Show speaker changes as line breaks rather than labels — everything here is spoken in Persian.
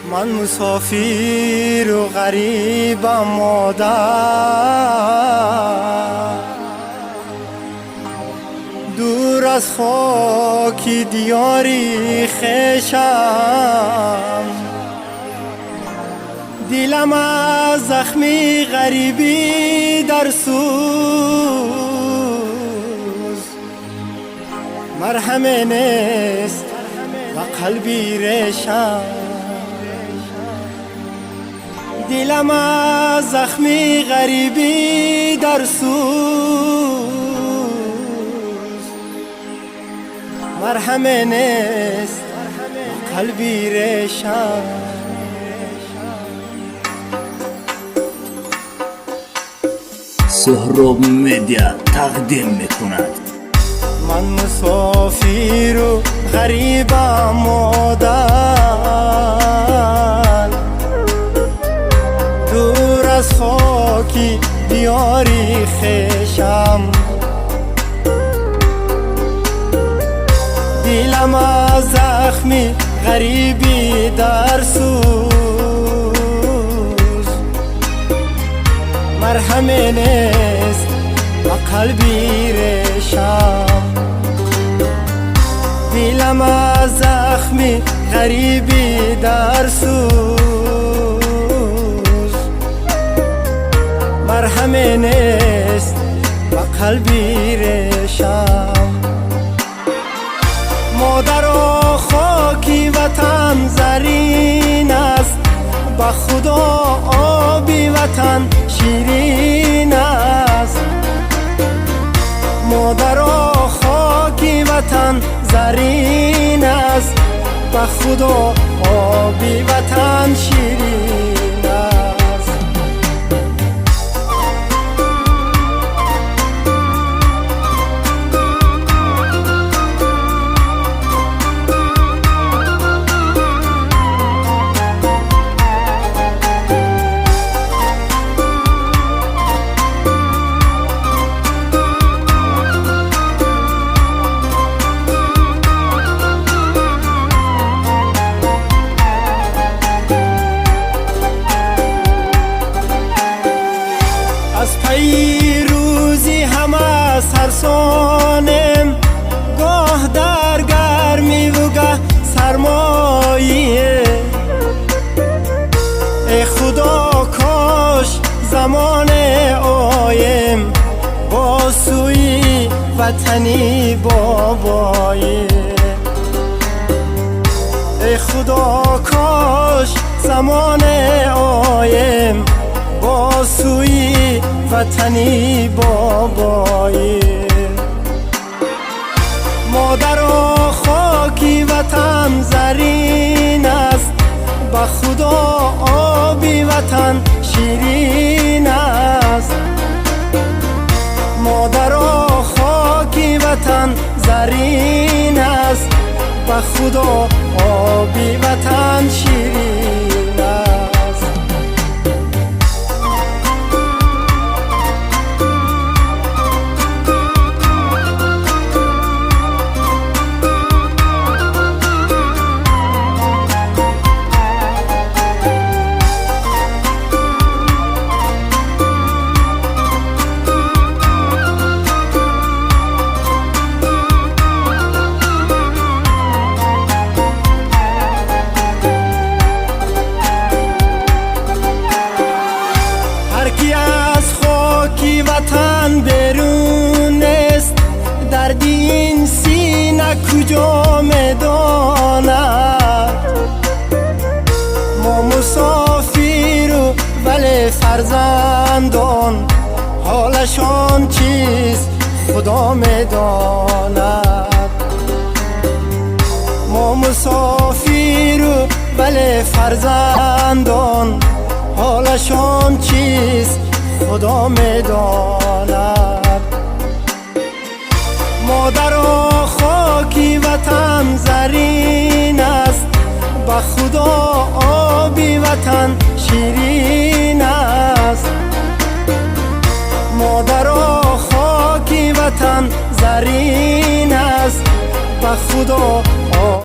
من مسافر و غریبم مادر، دور از خاکی دیاری خویشم. دلم از زخمی غریبی در سوز، مرهم نیست و قلبی ریشم. دلم از زخمی غریبی در سوز، مرهم نیست و قلبی ریشم.
سهراب مدیا تقدیم میکند.
من مسافر و غریبم مادر، دور از خاکی دیاری خویشم. دلم از زخمی غریبی در سوز، مرهم نیست و قلبی ریشم. دلم از زخمی غریبی در سوز، مرهم نیست و قلبی ریشم. مادر و خاکی وطن زرین است، به خدا آبی وطن شیرین است. مادر و خاکی وطن زرین است، به خدا آبی وطن شیرین است. از پی روزی همه سرسانم، گاه در گرمی و گه سرمایه. ای خدا کاش زمان آیم با سوی وطنی بابایه. ای خدا کاش زمان آیم با سوی وطنی بابایه. مادر و خاکی وطن زرین است، به خدا آبی وطن شیرین است. مادر و خاکی وطن زرین است، به خدا آبی وطن شیرین است. از خاکی وطن برون است، درد این سینه کجا میداند. ما مسافر و ولی فرزندان، حالشان چیست خدا میداند. ما مسافر و ولی فرزندان، حالشان چیست خدا میداند. مادر و خاکی وطن زرین است، به خدا آبی وطن شیرین است. مادر و خاکی وطن زرین است، به خدا